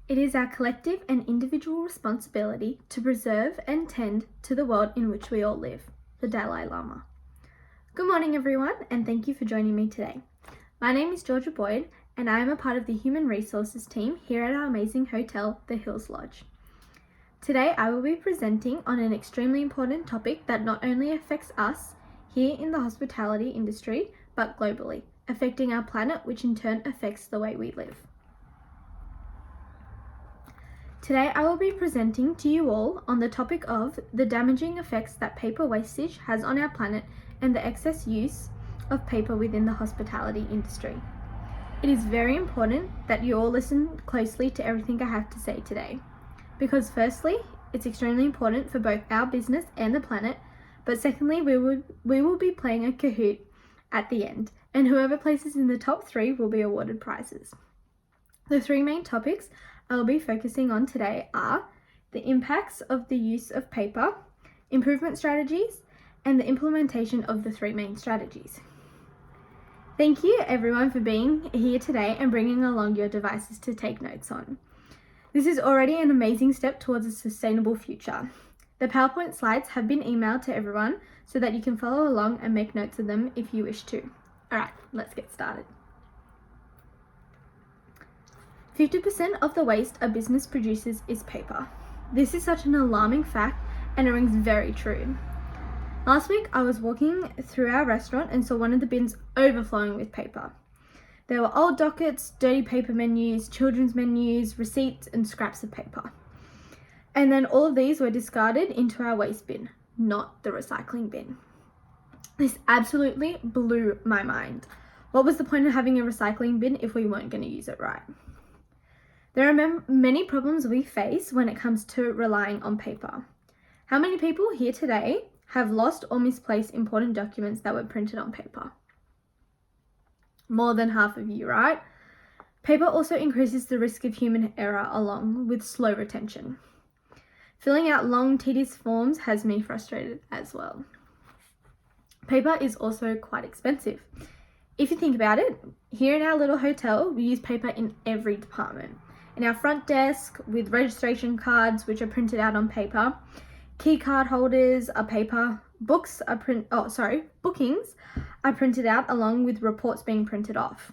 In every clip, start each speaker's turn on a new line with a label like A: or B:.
A: It is our collective and individual responsibility to preserve and tend to the world in which we all live. The Dalai Lama. Good morning, everyone, and thank you for joining me today. My name is Georgia Boyd, and I am a part of the Human Resources team here at our amazing hotel, the Hills Lodge. Today, I will be presenting on an extremely important topic that not only affects us here in the hospitality industry, but globally, affecting our planet, which in turn affects the way we live. Today, I will be presenting to you all on the topic of the damaging effects that paper wastage has on our planet and the excess use of paper within the hospitality industry. It is very important that you all listen closely to everything I have to say today, because firstly, it's extremely important for both our business and the planet, but secondly, we will be playing a Kahoot at the end, and whoever places in the top 3 will be awarded prizes. The 3 main topics I will be focusing on today are the impacts of the use of paper, improvement strategies, and the implementation of the 3 main strategies. Thank you everyone for being here today and bringing along your devices to take notes on. This is already an amazing step towards a sustainable future. The PowerPoint slides have been emailed to everyone so that you can follow along and make notes of them if you wish to. Alright, let's get started. 50% of the waste a business produces is paper. This is such an alarming fact and it rings very true. Last week I was walking through our restaurant and saw one of the bins overflowing with paper. There were old dockets, dirty paper menus, children's menus, receipts and scraps of paper. And then all of these were discarded into our waste bin, not the recycling bin. This absolutely blew my mind. What was the point of having a recycling bin if we weren't going to use it right? There are many problems we face when it comes to relying on paper. How many people here today have lost or misplaced important documents that were printed on paper? More than half of you, right? Paper also increases the risk of human error along with slow retention. Filling out long, tedious forms has me frustrated as well. Paper is also quite expensive. If you think about it, here in our little hotel, we use paper in every department. In our front desk with registration cards, which are printed out on paper, key card holders are paper, bookings are printed out along with reports being printed off.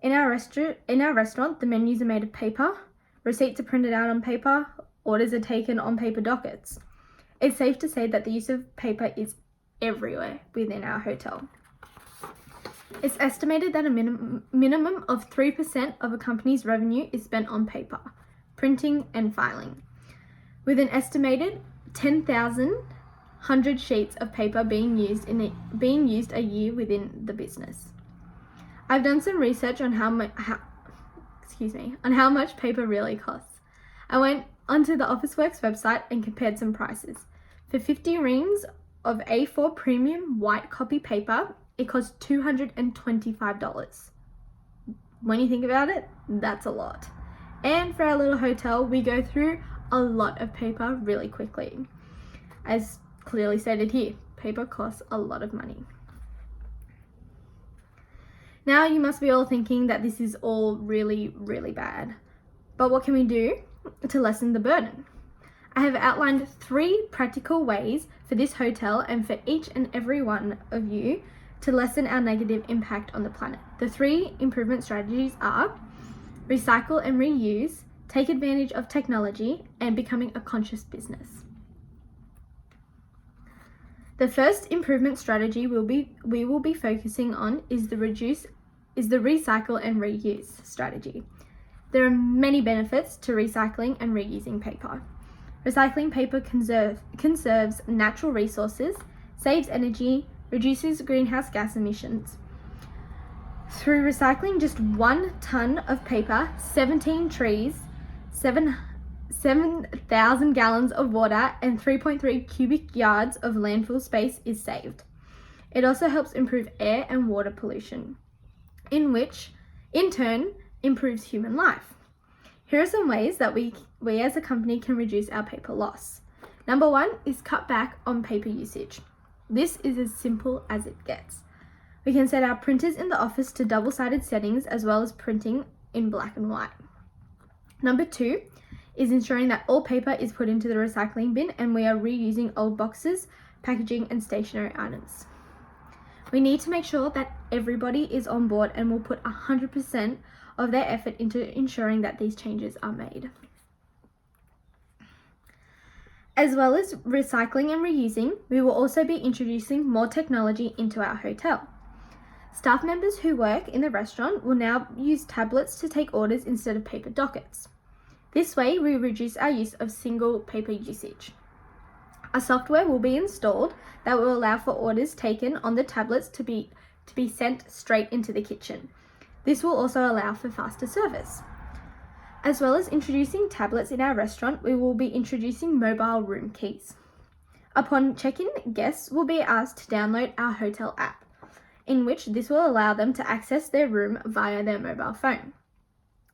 A: In our restaurant, the menus are made of paper, receipts are printed out on paper, orders are taken on paper dockets. It's safe to say that the use of paper is everywhere within our hotel. It's estimated that a minimum of 3% of a company's revenue is spent on paper, printing and filing, with an estimated 10,100 sheets of paper being used a year within the business. I've done some research on how much paper really costs. I went onto the Officeworks website and compared some prices. For 50 reams of A4 premium white copy paper, it costs $225. When you think about it, that's a lot. And for our little hotel, we go through a lot of paper really quickly. As clearly stated here, paper costs a lot of money. Now you must be all thinking that this is all really, really bad. But what can we do to lessen the burden? I have outlined 3 practical ways for this hotel and for each and every one of you to lessen our negative impact on the planet. The 3 improvement strategies are recycle and reuse, take advantage of technology, and becoming a conscious business. The first improvement strategy we will be focusing on is the recycle and reuse strategy. There are many benefits to recycling and reusing paper. Recycling paper conserves natural resources, saves energy, reduces greenhouse gas emissions. Through recycling just 1 ton of paper, 17 trees, 7,000 gallons of water, and 3.3 cubic yards of landfill space is saved. It also helps improve air and water pollution, which in turn improves human life. Here are some ways that we as a company can reduce our paper loss. Number 1 is cut back on paper usage. This is as simple as it gets. We can set our printers in the office to double-sided settings as well as printing in black and white. Number 2 is ensuring that all paper is put into the recycling bin and we are reusing old boxes, packaging and stationery items. We need to make sure that everybody is on board and will put 100% of their effort into ensuring that these changes are made. As well as recycling and reusing, we will also be introducing more technology into our hotel. Staff members who work in the restaurant will now use tablets to take orders instead of paper dockets. This way, we reduce our use of single paper usage. A software will be installed that will allow for orders taken on the tablets to be sent straight into the kitchen. This will also allow for faster service. As well as introducing tablets in our restaurant, we will be introducing mobile room keys. Upon check-in, guests will be asked to download our hotel app, in which this will allow them to access their room via their mobile phone.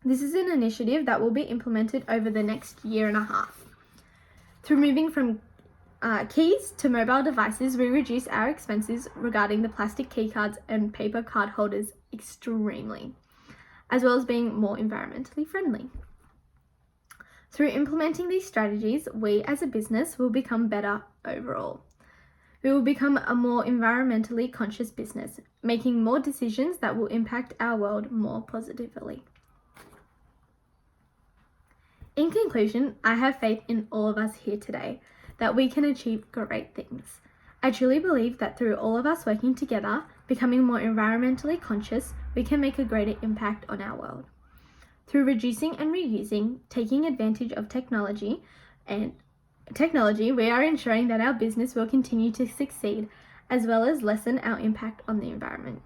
A: This is an initiative that will be implemented over the next year and a half. Through moving from keys to mobile devices, we reduce our expenses regarding the plastic key cards and paper card holders extremely, as well as being more environmentally friendly. Through implementing these strategies, we as a business will become better overall. We will become a more environmentally conscious business, making more decisions that will impact our world more positively. In conclusion, I have faith in all of us here today that we can achieve great things. I truly believe that through all of us working together, becoming more environmentally conscious, we can make a greater impact on our world. Through reducing and reusing, taking advantage of technology, we are ensuring that our business will continue to succeed, as well as lessen our impact on the environment.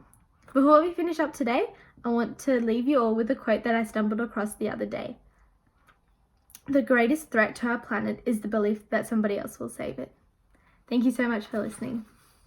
A: Before we finish up today, I want to leave you all with a quote that I stumbled across the other day. The greatest threat to our planet is the belief that somebody else will save it. Thank you so much for listening.